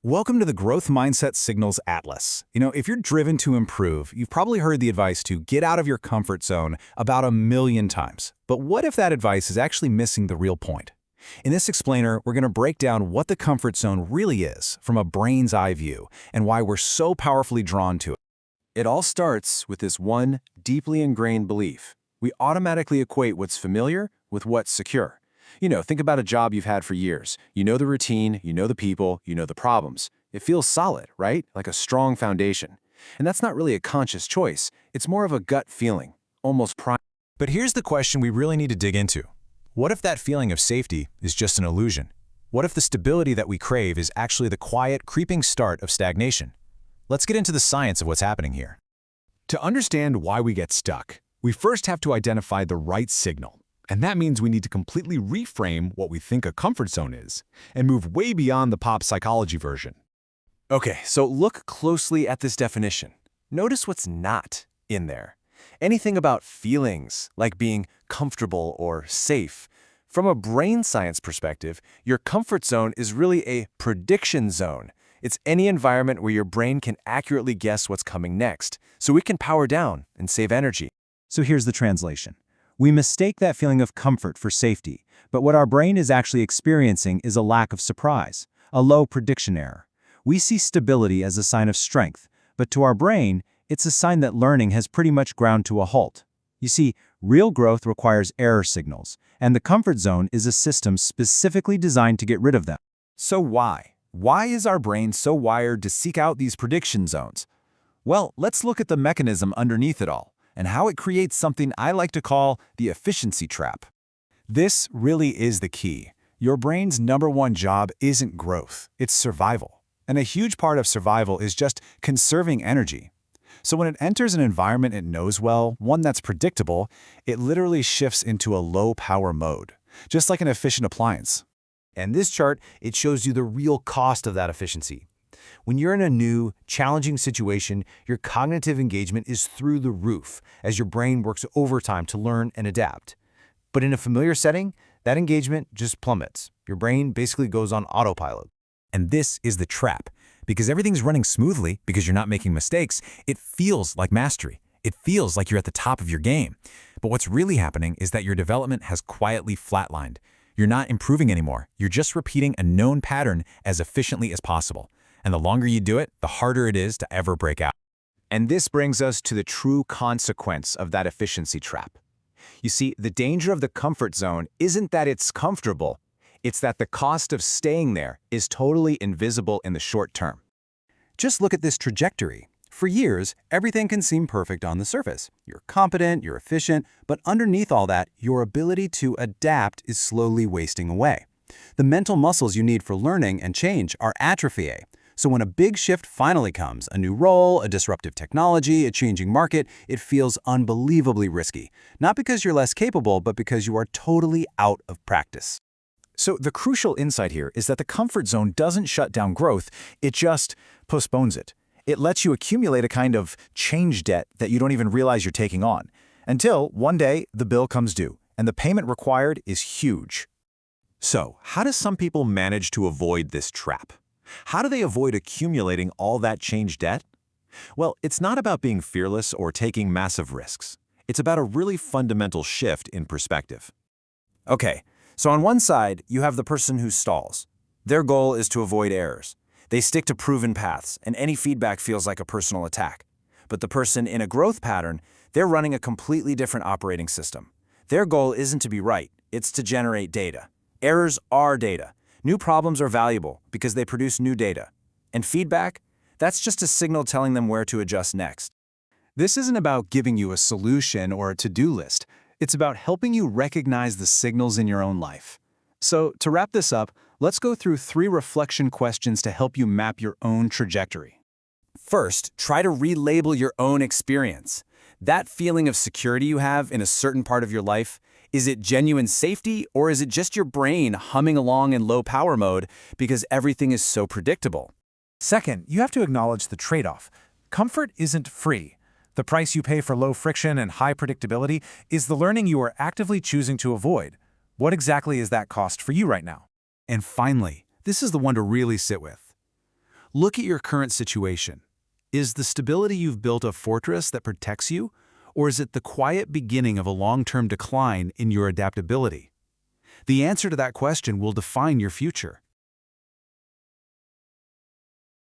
Welcome to the Growth Mindset Signals Atlas. If you're driven to improve, you've probably heard the advice to get out of your comfort zone about 1,000,000 times. But what if that advice is actually missing the real point? In this explainer, we're going to break down what the comfort zone really is from a brain's eye view and why we're so powerfully drawn to it. It all starts with this one deeply ingrained belief. We automatically equate what's familiar with what's secure. Think about a job you've had for years. You know the routine, you know the people, you know the problems. It feels solid, right? Like a strong foundation. And that's not really a conscious choice. It's more of a gut feeling, almost primal. But here's the question we really need to dig into. What if that feeling of safety is just an illusion? What if the stability that we crave is actually the quiet, creeping start of stagnation? Let's get into the science of what's happening here. To understand why we get stuck, we first have to identify the right signal. And that means we need to completely reframe what we think a comfort zone is and move way beyond the pop psychology version. Okay, so look closely at this definition. Notice what's not in there. Anything about feelings, like being comfortable or safe. From a brain science perspective, your comfort zone is really a prediction zone. It's any environment where your brain can accurately guess what's coming next, so it can power down and save energy. So here's the translation. We mistake that feeling of comfort for safety, but what our brain is actually experiencing is a lack of surprise, a low prediction error. We see stability as a sign of strength, but to our brain, it's a sign that learning has pretty much ground to a halt. You see, real growth requires error signals, and the comfort zone is a system specifically designed to get rid of them. So why? Why is our brain so wired to seek out these prediction zones? Well, let's look at the mechanism underneath it all, and how it creates something I like to call the efficiency trap. This really is the key. Your brain's #1 job isn't growth, it's survival. And a huge part of survival is just conserving energy. So when it enters an environment it knows well, one that's predictable, it literally shifts into a low-power mode, just like an efficient appliance. And this chart, it shows you the real cost of that efficiency. When you're in a new, challenging situation, your cognitive engagement is through the roof as your brain works overtime to learn and adapt. But in a familiar setting, that engagement just plummets. Your brain basically goes on autopilot. And this is the trap. Because everything's running smoothly, because you're not making mistakes, it feels like mastery. It feels like you're at the top of your game. But what's really happening is that your development has quietly flatlined. You're not improving anymore. You're just repeating a known pattern as efficiently as possible. And the longer you do it, the harder it is to ever break out. And this brings us to the true consequence of that efficiency trap. You see, the danger of the comfort zone isn't that it's comfortable, it's that the cost of staying there is totally invisible in the short term. Just look at this trajectory. For years, everything can seem perfect on the surface. You're competent, you're efficient, but underneath all that, your ability to adapt is slowly wasting away. The mental muscles you need for learning and change are atrophying. So when a big shift finally comes, a new role, a disruptive technology, a changing market, it feels unbelievably risky. Not because you're less capable, but because you are totally out of practice. So the crucial insight here is that the comfort zone doesn't shut down growth, it just postpones it. It lets you accumulate a kind of change debt that you don't even realize you're taking on, until one day the bill comes due, and the payment required is huge. So, how do some people manage to avoid this trap? How do they avoid accumulating all that change debt? Well, it's not about being fearless or taking massive risks. It's about a really fundamental shift in perspective. Okay, so on one side, you have the person who stalls. Their goal is to avoid errors. They stick to proven paths, and any feedback feels like a personal attack. But the person in a growth pattern, they're running a completely different operating system. Their goal isn't to be right, it's to generate data. Errors are data. New problems are valuable because they produce new data. And feedback? That's just a signal telling them where to adjust next. This isn't about giving you a solution or a to-do list. It's about helping you recognize the signals in your own life. So, to wrap this up, let's go through 3 reflection questions to help you map your own trajectory. First, try to relabel your own experience. That feeling of security you have in a certain part of your life, is it genuine safety or is it just your brain humming along in low power mode because everything is so predictable? Second, you have to acknowledge the trade-off. Comfort isn't free. The price you pay for low friction and high predictability is the learning you are actively choosing to avoid. What exactly is that cost for you right now? And finally, this is the one to really sit with. Look at your current situation. Is the stability you've built a fortress that protects you, or is it the quiet beginning of a long-term decline in your adaptability? The answer to that question will define your future.